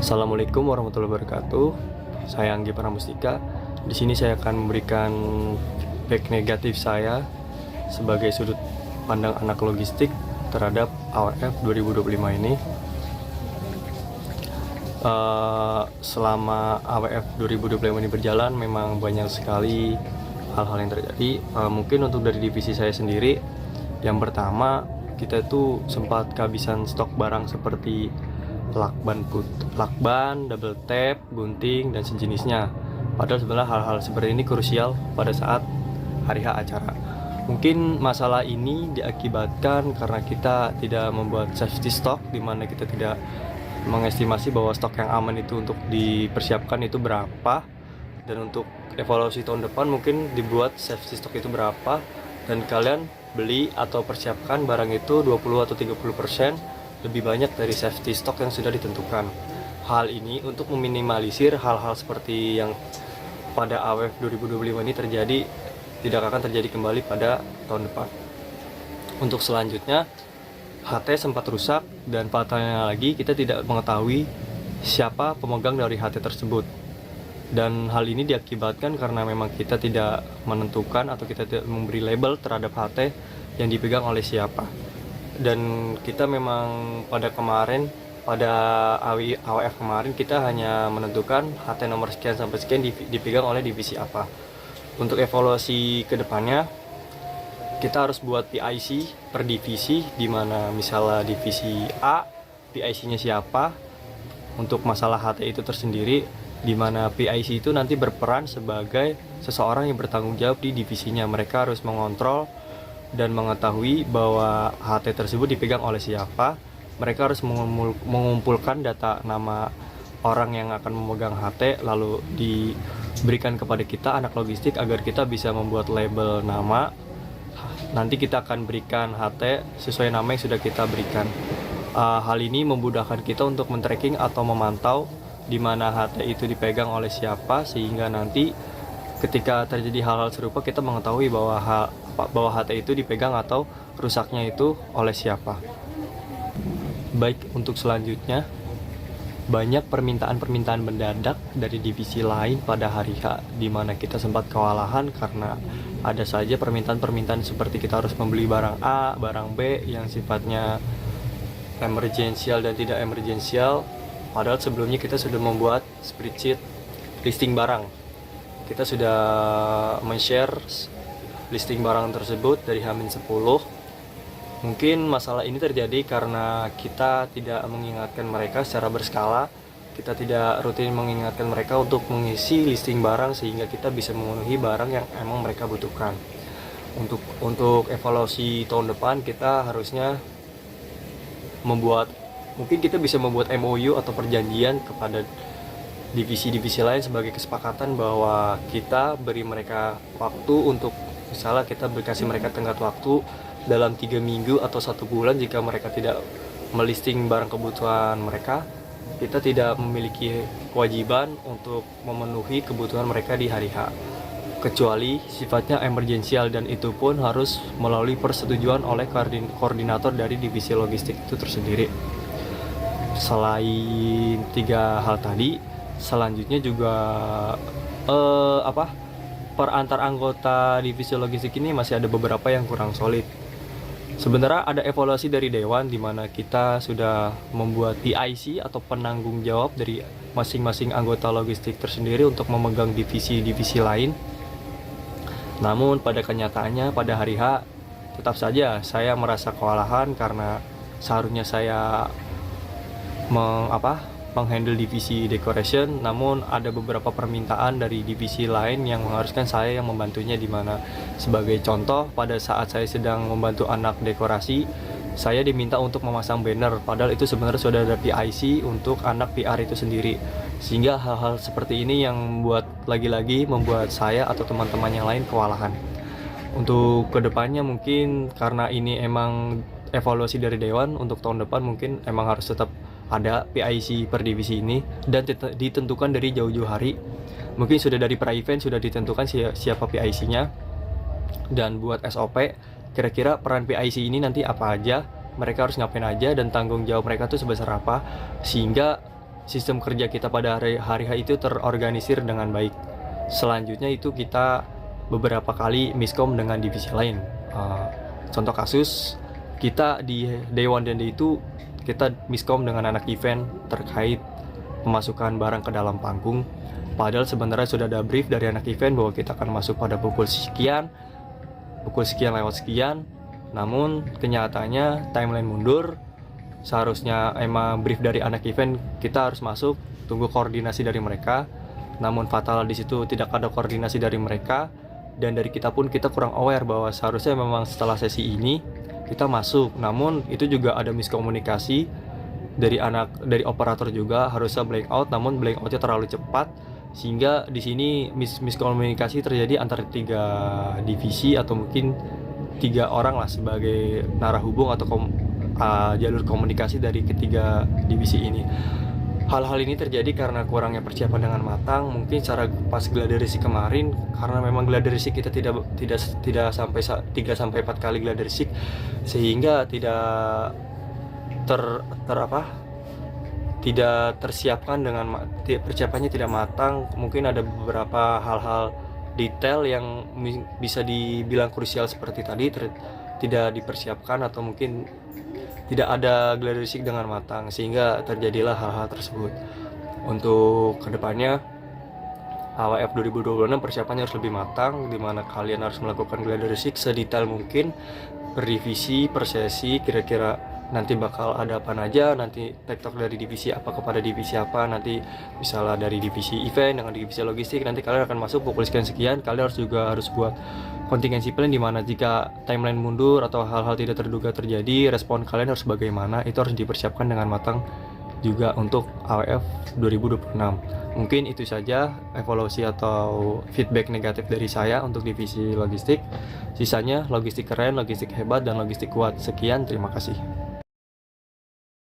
Assalamualaikum warahmatullahi wabarakatuh. Saya Anggi Pramustika. Di sini saya akan memberikan feedback negatif saya sebagai sudut pandang anak logistik terhadap AWF 2025 ini. Selama AWF 2025 ini berjalan, memang banyak sekali hal-hal yang terjadi. Mungkin untuk dari divisi saya sendiri, yang pertama kita itu sempat kehabisan stok barang seperti lakban, double tap, gunting, dan sejenisnya. Padahal sebenarnya hal-hal seperti ini krusial pada saat hari H acara. Mungkin masalah ini diakibatkan karena kita tidak membuat safety stock, di mana kita tidak mengestimasi bahwa stok yang aman itu untuk dipersiapkan itu berapa, dan untuk evaluasi tahun depan mungkin dibuat safety stock itu berapa, dan kalian beli atau persiapkan barang itu 20 atau 30% lebih banyak dari safety stock yang sudah ditentukan. Hal ini untuk meminimalisir hal-hal seperti yang pada AWF 2025 ini terjadi, tidak akan terjadi kembali pada tahun depan. Untuk selanjutnya, HT sempat rusak, dan fatalnya lagi kita tidak mengetahui siapa pemegang dari HT tersebut. Dan hal ini diakibatkan karena memang kita tidak menentukan atau kita tidak memberi label terhadap HT yang dipegang oleh siapa. Dan kita memang pada AWF kemarin kita hanya menentukan HT nomor sekian sampai sekian dipegang oleh divisi apa. Untuk evaluasi ke depannya, kita harus buat PIC per divisi, di mana misalnya divisi A, PIC-nya siapa untuk masalah HT itu tersendiri, di mana PIC itu nanti berperan sebagai seseorang yang bertanggung jawab di divisinya. Mereka harus mengontrol dan mengetahui bahwa HT tersebut dipegang oleh siapa. Mereka harus mengumpulkan data nama orang yang akan memegang HT, lalu diberikan kepada kita, anak logistik, agar kita bisa membuat label nama. Nanti kita akan berikan HT sesuai nama yang sudah kita berikan. Hal ini memudahkan kita untuk men-tracking atau memantau di mana HT itu dipegang oleh siapa, sehingga nanti ketika terjadi hal-hal serupa kita mengetahui bahwa HT itu dipegang atau rusaknya itu oleh siapa. Baik, untuk selanjutnya, banyak permintaan-permintaan mendadak dari divisi lain pada hari H, di mana kita sempat kewalahan karena ada saja permintaan-permintaan seperti kita harus membeli barang A, barang B yang sifatnya emergensial dan tidak emergensial. Padahal sebelumnya kita sudah membuat spreadsheet listing barang. Kita sudah men-share listing barang tersebut dari H-10. Mungkin masalah ini terjadi karena kita tidak mengingatkan mereka secara berskala. Kita tidak rutin mengingatkan mereka untuk mengisi listing barang sehingga kita bisa memenuhi barang yang emang mereka butuhkan. Untuk evaluasi tahun depan, kita harusnya mungkin kita bisa membuat MOU atau perjanjian kepada divisi-divisi lain sebagai kesepakatan bahwa kita beri mereka waktu untuk, misalnya kita kasih mereka tenggat waktu dalam 3 minggu atau 1 bulan. Jika mereka tidak melisting barang kebutuhan mereka, kita tidak memiliki kewajiban untuk memenuhi kebutuhan mereka di hari H, kecuali sifatnya emergensial, dan itu pun harus melalui persetujuan oleh koordinator dari divisi logistik itu tersendiri. Selain 3 hal tadi, selanjutnya juga per antar anggota divisi logistik ini masih ada beberapa yang kurang solid. Sebenarnya ada evaluasi dari dewan, di mana kita sudah membuat PIC atau penanggung jawab dari masing-masing anggota logistik tersendiri untuk memegang divisi-divisi lain. Namun pada kenyataannya pada hari H tetap saja saya merasa kewalahan karena seharusnya saya menghandle divisi decoration, namun ada beberapa permintaan dari divisi lain yang mengharuskan saya yang membantunya, di mana sebagai contoh pada saat saya sedang membantu anak dekorasi, saya diminta untuk memasang banner, padahal itu sebenarnya sudah ada PIC untuk anak PR itu sendiri. Sehingga hal-hal seperti ini yang membuat saya atau teman-teman yang lain kewalahan. Untuk kedepannya mungkin karena ini emang evaluasi dari dewan, untuk tahun depan mungkin emang harus tetap ada PIC per divisi ini, dan ditentukan dari jauh-jauh hari. Mungkin sudah dari pra-event sudah ditentukan siapa PIC-nya, dan buat SOP kira-kira peran PIC ini nanti apa aja, mereka harus ngapain aja, dan tanggung jawab mereka tuh sebesar apa, sehingga sistem kerja kita pada hari itu terorganisir dengan baik. Selanjutnya itu kita beberapa kali miskom dengan divisi lain. Contoh kasus, kita di day 1 dan day 2 kita miskom dengan anak event terkait memasukkan barang ke dalam panggung. Padahal sebenarnya sudah ada brief dari anak event bahwa kita akan masuk pada pukul sekian lewat sekian. Namun kenyataannya timeline mundur. Seharusnya emang brief dari anak event kita harus masuk, tunggu koordinasi dari mereka. Namun fatal di situ tidak ada koordinasi dari mereka, dan dari kita pun kita kurang aware bahwa seharusnya memang setelah sesi ini kita masuk. Namun itu juga ada miskomunikasi dari operator juga, harusnya blank out, namun blank outnya terlalu cepat sehingga di sini miskomunikasi terjadi antara 3 divisi atau mungkin 3 orang lah sebagai narahubung atau jalur komunikasi dari ketiga divisi ini. Hal-hal ini terjadi karena kurangnya persiapan dengan matang. Mungkin secara pas gladiresik kemarin, karena memang gladiresik kita tidak sampai 3-4 kali gladiresik, sehingga tidak tidak tersiapkan dengan persiapannya tidak matang. Mungkin ada beberapa hal-hal detail yang bisa dibilang krusial seperti tadi tidak dipersiapkan, atau mungkin tidak ada gladiresik dengan matang, sehingga terjadilah hal-hal tersebut. Untuk kedepannya AWF 2026 persiapannya harus lebih matang, dimana kalian harus melakukan gladiresik sedetail mungkin per divisi, per sesi, kira-kira nanti bakal ada apa aja, nanti tektok dari divisi apa kepada divisi apa, nanti misalnya dari divisi event dengan divisi logistik, nanti kalian akan masuk pukul sekian, kalian harus buat contingency plan, dimana jika timeline mundur atau hal-hal tidak terduga terjadi, respon kalian harus bagaimana, itu harus dipersiapkan dengan matang juga untuk AWF 2026. Mungkin itu saja evaluasi atau feedback negatif dari saya untuk divisi logistik. Sisanya logistik keren, logistik hebat, dan logistik kuat. Sekian, terima kasih.